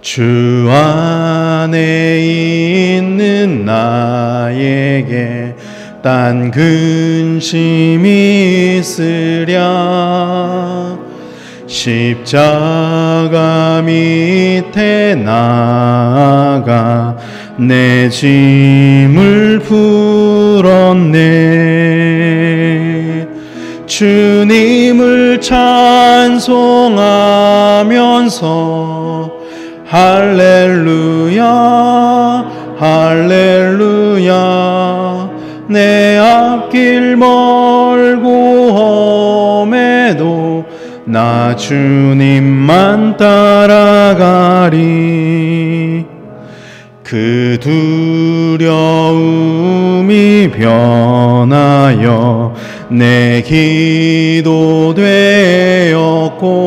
주 안에 있는 나에게 딴 근심이 있으랴. 십자가 밑에 나아가 내 짐을 풀었네. 주님을 찬송하면서 할렐루야 할렐루야. 내 앞길 멀고 험해도 나 주님만 따라가리. 그 두려움이 변하여 내 기도 되었고,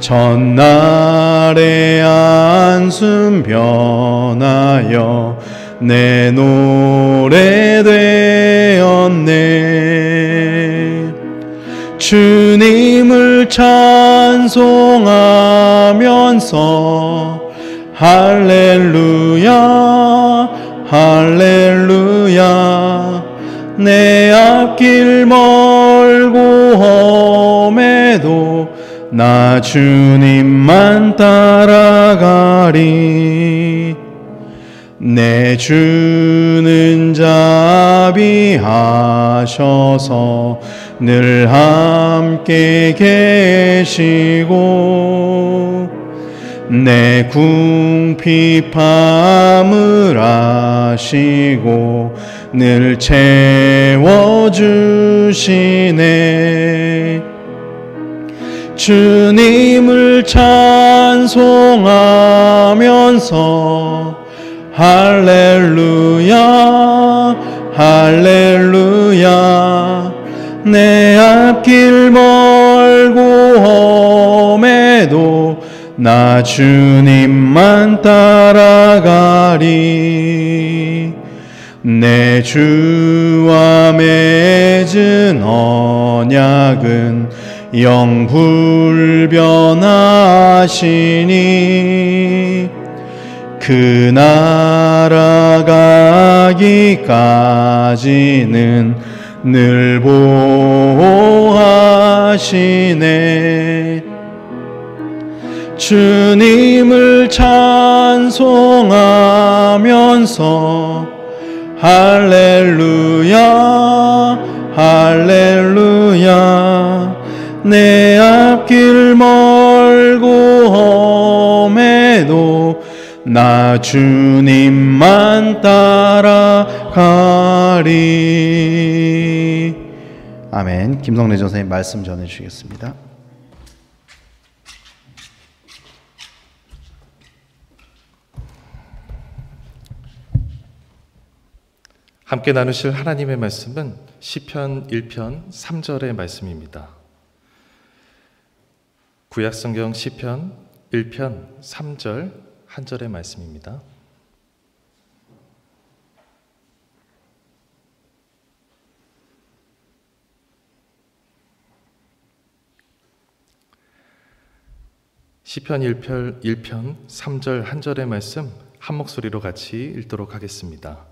전날의 안숨 변하여 내 노래 되었네. 주님을 찬송하면서 할렐루야 할렐루야. 내 앞길 멀고 험해도 나 주님만 따라가리. 내 주는 자비하셔서 늘 함께 계시고, 내 궁핍함을 아시고 늘 채워주시네. 주님을 찬송하면서 할렐루야 할렐루야. 내 앞길 멀고 험해도 나 주님만 따라가리. 내 주와 맺은 언약은 영불변하시니, 그 나라 가기까지는 늘 보호하시네. 주님을 찬송하면서 할렐루야 할렐루야. 내 앞길 멀고 험해도 나 주님만 따라가리. 아멘. 김성래 전사님 말씀 전해주시겠습니다. 함께 나누실 하나님의 말씀은 시편 1편 3절의 말씀입니다. 구약성경 시편 1편 3절 한 절의 말씀입니다. 시편 1편 3절 한 절의 말씀 한 목소리로 같이 읽도록 하겠습니다.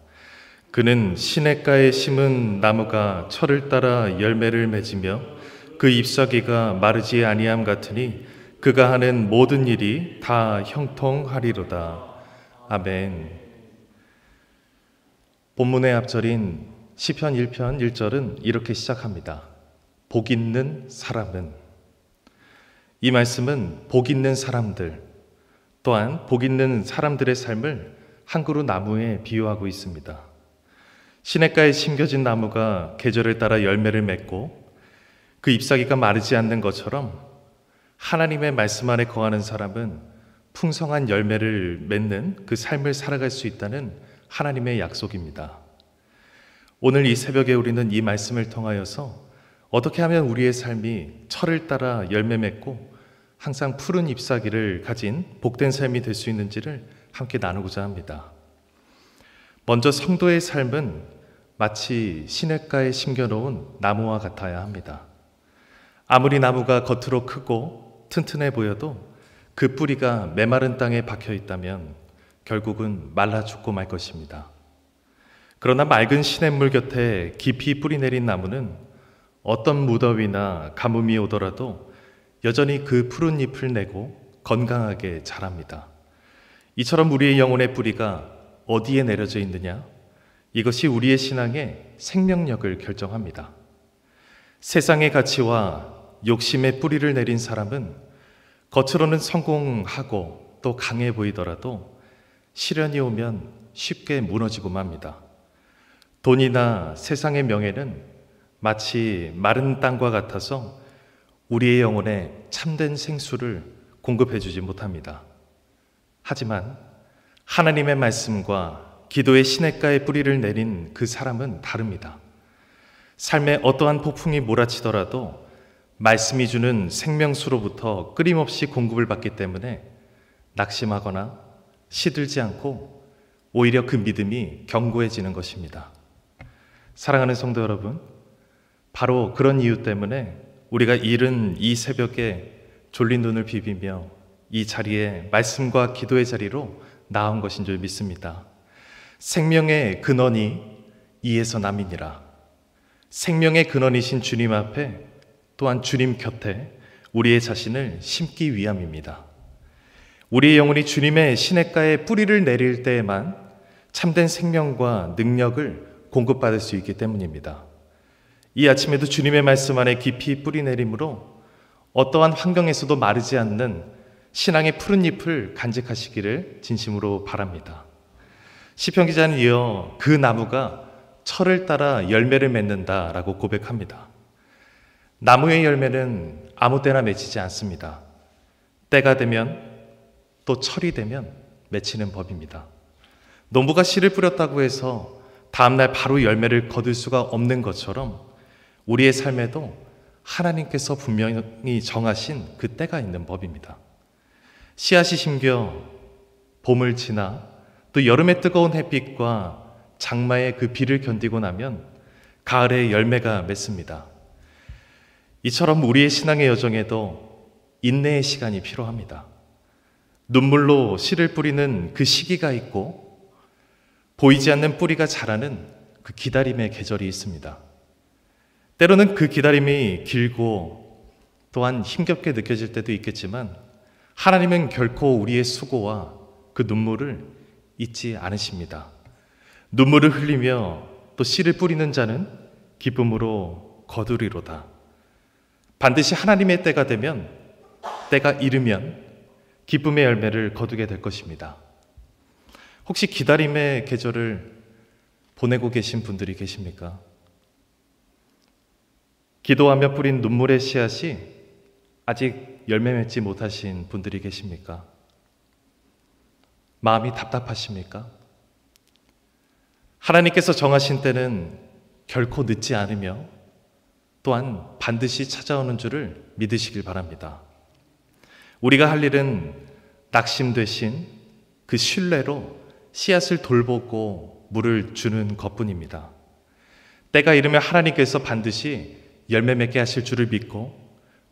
그는 시냇가에 심은 나무가 철을 따라 열매를 맺으며 그 잎사귀가 마르지 아니함 같으니 그가 하는 모든 일이 다 형통하리로다. 아멘. 본문의 앞절인 시편 1편 1절은 이렇게 시작합니다. 복 있는 사람은. 이 말씀은 복 있는 사람들, 또한 복 있는 사람들의 삶을 한 그루 나무에 비유하고 있습니다. 시냇가에 심겨진 나무가 계절을 따라 열매를 맺고 그 잎사귀가 마르지 않는 것처럼 하나님의 말씀 안에 거하는 사람은 풍성한 열매를 맺는 그 삶을 살아갈 수 있다는 하나님의 약속입니다. 오늘 이 새벽에 우리는 이 말씀을 통하여서 어떻게 하면 우리의 삶이 철을 따라 열매 맺고 항상 푸른 잎사귀를 가진 복된 삶이 될 수 있는지를 함께 나누고자 합니다. 먼저 성도의 삶은 마치 시냇가에 심겨놓은 나무와 같아야 합니다. 아무리 나무가 겉으로 크고 튼튼해 보여도 그 뿌리가 메마른 땅에 박혀 있다면 결국은 말라 죽고 말 것입니다. 그러나 맑은 시냇물 곁에 깊이 뿌리 내린 나무는 어떤 무더위나 가뭄이 오더라도 여전히 그 푸른 잎을 내고 건강하게 자랍니다. 이처럼 우리의 영혼의 뿌리가 어디에 내려져 있느냐? 이것이 우리의 신앙의 생명력을 결정합니다. 세상의 가치와 욕심의 뿌리를 내린 사람은 겉으로는 성공하고 또 강해 보이더라도 시련이 오면 쉽게 무너지고 맙니다. 돈이나 세상의 명예는 마치 마른 땅과 같아서 우리의 영혼에 참된 생수를 공급해주지 못합니다. 하지만 하나님의 말씀과 기도의 시냇가에 뿌리를 내린 그 사람은 다릅니다. 삶에 어떠한 폭풍이 몰아치더라도 말씀이 주는 생명수로부터 끊임없이 공급을 받기 때문에 낙심하거나 시들지 않고 오히려 그 믿음이 견고해지는 것입니다. 사랑하는 성도 여러분, 바로 그런 이유 때문에 우리가 이른 이 새벽에 졸린 눈을 비비며 이 자리에 말씀과 기도의 자리로 나온 것인 줄 믿습니다. 생명의 근원이 이에서 남이니라. 생명의 근원이신 주님 앞에 또한 주님 곁에 우리의 자신을 심기 위함입니다. 우리의 영혼이 주님의 시냇가에 뿌리를 내릴 때에만 참된 생명과 능력을 공급받을 수 있기 때문입니다. 이 아침에도 주님의 말씀 안에 깊이 뿌리 내림으로 어떠한 환경에서도 마르지 않는 신앙의 푸른 잎을 간직하시기를 진심으로 바랍니다. 시편 기자는 이어 그 나무가 철을 따라 열매를 맺는다라고 고백합니다. 나무의 열매는 아무 때나 맺히지 않습니다. 때가 되면 또 철이 되면 맺히는 법입니다. 농부가 씨를 뿌렸다고 해서 다음날 바로 열매를 거둘 수가 없는 것처럼 우리의 삶에도 하나님께서 분명히 정하신 그 때가 있는 법입니다. 씨앗이 심겨 봄을 지나 또 여름의 뜨거운 햇빛과 장마의 그 비를 견디고 나면 가을에 열매가 맺습니다. 이처럼 우리의 신앙의 여정에도 인내의 시간이 필요합니다. 눈물로 씨를 뿌리는 그 시기가 있고 보이지 않는 뿌리가 자라는 그 기다림의 계절이 있습니다. 때로는 그 기다림이 길고 또한 힘겹게 느껴질 때도 있겠지만 하나님은 결코 우리의 수고와 그 눈물을 잊지 않으십니다. 눈물을 흘리며 또 씨를 뿌리는 자는 기쁨으로 거두리로다. 반드시 하나님의 때가 되면, 때가 이르면 기쁨의 열매를 거두게 될 것입니다. 혹시 기다림의 계절을 보내고 계신 분들이 계십니까? 기도하며 뿌린 눈물의 씨앗이 아직 열매 맺지 못하신 분들이 계십니까? 마음이 답답하십니까? 하나님께서 정하신 때는 결코 늦지 않으며 또한 반드시 찾아오는 줄을 믿으시길 바랍니다. 우리가 할 일은 낙심되신 그 신뢰로 씨앗을 돌보고 물을 주는 것뿐입니다. 때가 이르면 하나님께서 반드시 열매 맺게 하실 줄을 믿고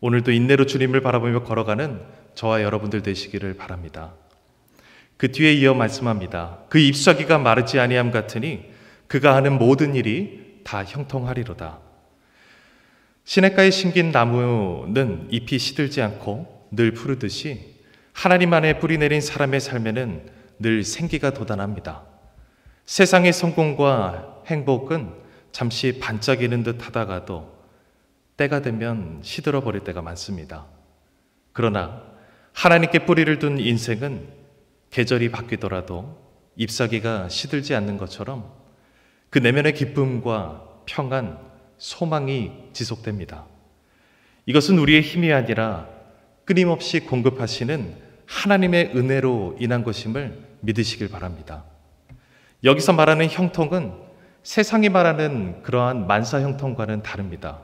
오늘도 인내로 주님을 바라보며 걸어가는 저와 여러분들 되시기를 바랍니다. 그 뒤에 이어 말씀합니다. 그 잎사귀가 마르지 아니함 같으니 그가 하는 모든 일이 다 형통하리로다. 시냇가에 심긴 나무는 잎이 시들지 않고 늘 푸르듯이 하나님 안에 뿌리 내린 사람의 삶에는 늘 생기가 돋아납니다. 세상의 성공과 행복은 잠시 반짝이는 듯 하다가도 때가 되면 시들어 버릴 때가 많습니다. 그러나 하나님께 뿌리를 둔 인생은 계절이 바뀌더라도 잎사귀가 시들지 않는 것처럼 그 내면의 기쁨과 평안, 소망이 지속됩니다. 이것은 우리의 힘이 아니라 끊임없이 공급하시는 하나님의 은혜로 인한 것임을 믿으시길 바랍니다. 여기서 말하는 형통은 세상이 말하는 그러한 만사 형통과는 다릅니다.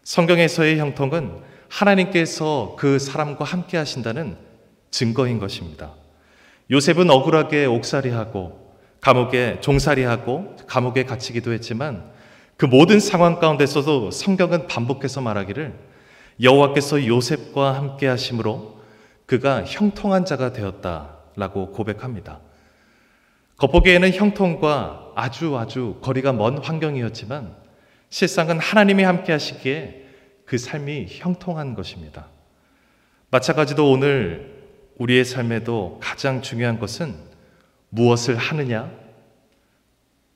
성경에서의 형통은 하나님께서 그 사람과 함께 하신다는 증거인 것입니다. 요셉은 억울하게 옥살이하고 감옥에 종살이하고 감옥에 갇히기도 했지만 그 모든 상황 가운데서도 성경은 반복해서 말하기를 여호와께서 요셉과 함께 하심으로 그가 형통한 자가 되었다라고 고백합니다. 겉보기에는 형통과 아주 거리가 먼 환경이었지만 실상은 하나님이 함께 하시기에 그 삶이 형통한 것입니다. 마찬가지로 오늘 우리의 삶에도 가장 중요한 것은 무엇을 하느냐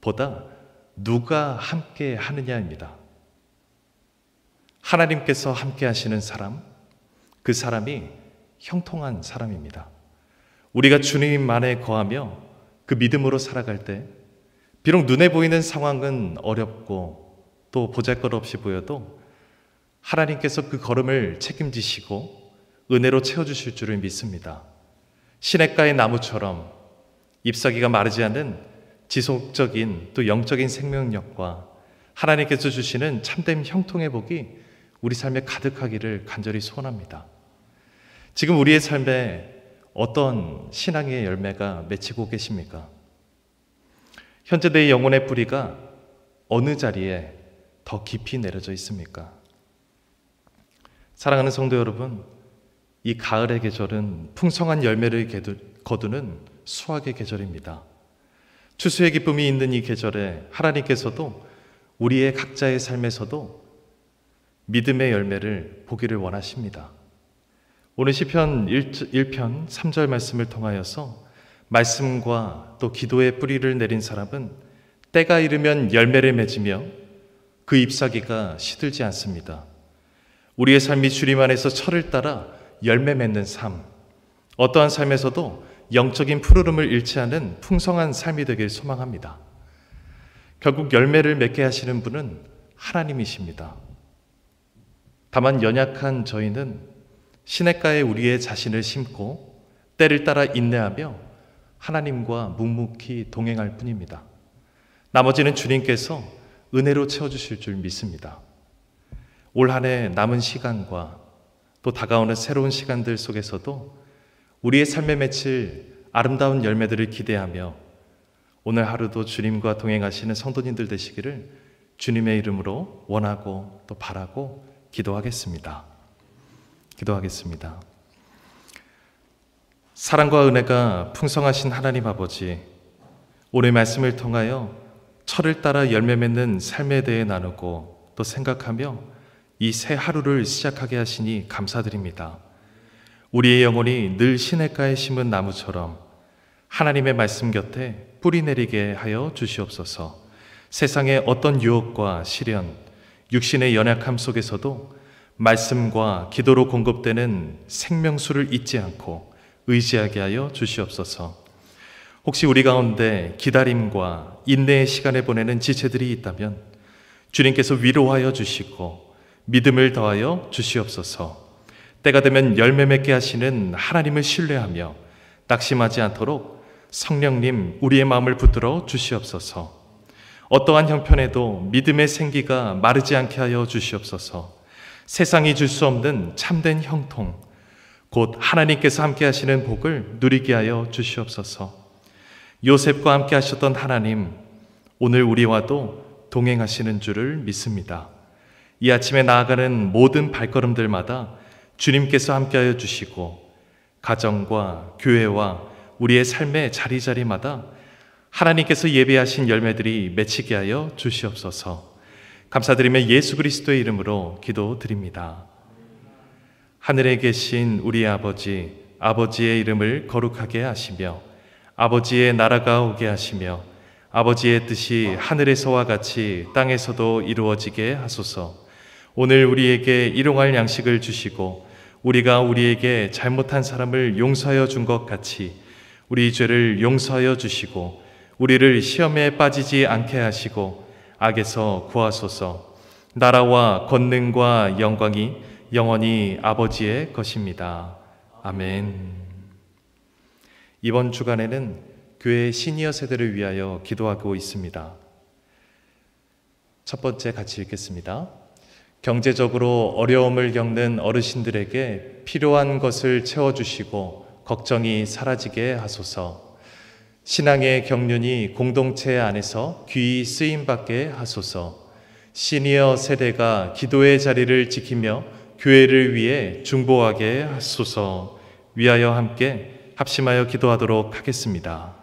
보다 누가 함께 하느냐입니다. 하나님께서 함께 하시는 사람, 그 사람이 형통한 사람입니다. 우리가 주님 안에 거하며 그 믿음으로 살아갈 때 비록 눈에 보이는 상황은 어렵고 또 보잘것없이 보여도 하나님께서 그 걸음을 책임지시고 은혜로 채워주실 줄을 믿습니다. 시냇가의 나무처럼 잎사귀가 마르지 않는 지속적인 또 영적인 생명력과 하나님께서 주시는 참된 형통의 복이 우리 삶에 가득하기를 간절히 소원합니다. 지금 우리의 삶에 어떤 신앙의 열매가 맺히고 계십니까? 현재 내 영혼의 뿌리가 어느 자리에 더 깊이 내려져 있습니까? 사랑하는 성도 여러분, 이 가을의 계절은 풍성한 열매를 거두는 수확의 계절입니다. 추수의 기쁨이 있는 이 계절에 하나님께서도 우리의 각자의 삶에서도 믿음의 열매를 보기를 원하십니다. 오늘 시편 1편 3절 말씀을 통하여서 말씀과 또 기도의 뿌리를 내린 사람은 때가 이르면 열매를 맺으며 그 잎사귀가 시들지 않습니다. 우리의 삶이 주님 안에서 철을 따라 열매 맺는 삶, 어떠한 삶에서도 영적인 푸르름을 잃지 않은 풍성한 삶이 되길 소망합니다. 결국 열매를 맺게 하시는 분은 하나님이십니다. 다만 연약한 저희는 시냇가에 우리의 자신을 심고 때를 따라 인내하며 하나님과 묵묵히 동행할 뿐입니다. 나머지는 주님께서 은혜로 채워주실 줄 믿습니다. 올 한 해 남은 시간과 또 다가오는 새로운 시간들 속에서도 우리의 삶에 맺힐 아름다운 열매들을 기대하며 오늘 하루도 주님과 동행하시는 성도님들 되시기를 주님의 이름으로 원하고 또 바라고 기도하겠습니다. 사랑과 은혜가 풍성하신 하나님 아버지, 오늘 말씀을 통하여 철을 따라 열매 맺는 삶에 대해 나누고 또 생각하며 이 새 하루를 시작하게 하시니 감사드립니다. 우리의 영혼이 늘 시냇가에 심은 나무처럼 하나님의 말씀 곁에 뿌리 내리게 하여 주시옵소서. 세상의 어떤 유혹과 시련, 육신의 연약함 속에서도 말씀과 기도로 공급되는 생명수를 잊지 않고 의지하게 하여 주시옵소서. 혹시 우리 가운데 기다림과 인내의 시간을 보내는 지체들이 있다면 주님께서 위로하여 주시고 믿음을 더하여 주시옵소서. 때가 되면 열매 맺게 하시는 하나님을 신뢰하며 낙심하지 않도록 성령님 우리의 마음을 붙들어 주시옵소서. 어떠한 형편에도 믿음의 생기가 마르지 않게 하여 주시옵소서. 세상이 줄 수 없는 참된 형통, 곧 하나님께서 함께 하시는 복을 누리게 하여 주시옵소서. 요셉과 함께 하셨던 하나님, 오늘 우리와도 동행하시는 줄을 믿습니다. 이 아침에 나아가는 모든 발걸음들마다 주님께서 함께하여 주시고 가정과 교회와 우리의 삶의 자리자리마다 하나님께서 예비하신 열매들이 맺히게 하여 주시옵소서. 감사드리며 예수 그리스도의 이름으로 기도드립니다. 하늘에 계신 우리 아버지, 아버지의 이름을 거룩하게 하시며 아버지의 나라가 오게 하시며 아버지의 뜻이 하늘에서와 같이 땅에서도 이루어지게 하소서. 오늘 우리에게 일용할 양식을 주시고 우리가 우리에게 잘못한 사람을 용서하여 준 것 같이 우리 죄를 용서하여 주시고 우리를 시험에 빠지지 않게 하시고 악에서 구하소서. 나라와 권능과 영광이 영원히 아버지의 것입니다. 아멘. 이번 주간에는 교회 시니어 세대를 위하여 기도하고 있습니다. 첫 번째 같이 읽겠습니다. 경제적으로 어려움을 겪는 어르신들에게 필요한 것을 채워주시고 걱정이 사라지게 하소서. 신앙의 경륜이 공동체 안에서 귀히 쓰임받게 하소서. 시니어 세대가 기도의 자리를 지키며 교회를 위해 중보하게 하소서. 위하여 함께 합심하여 기도하도록 하겠습니다.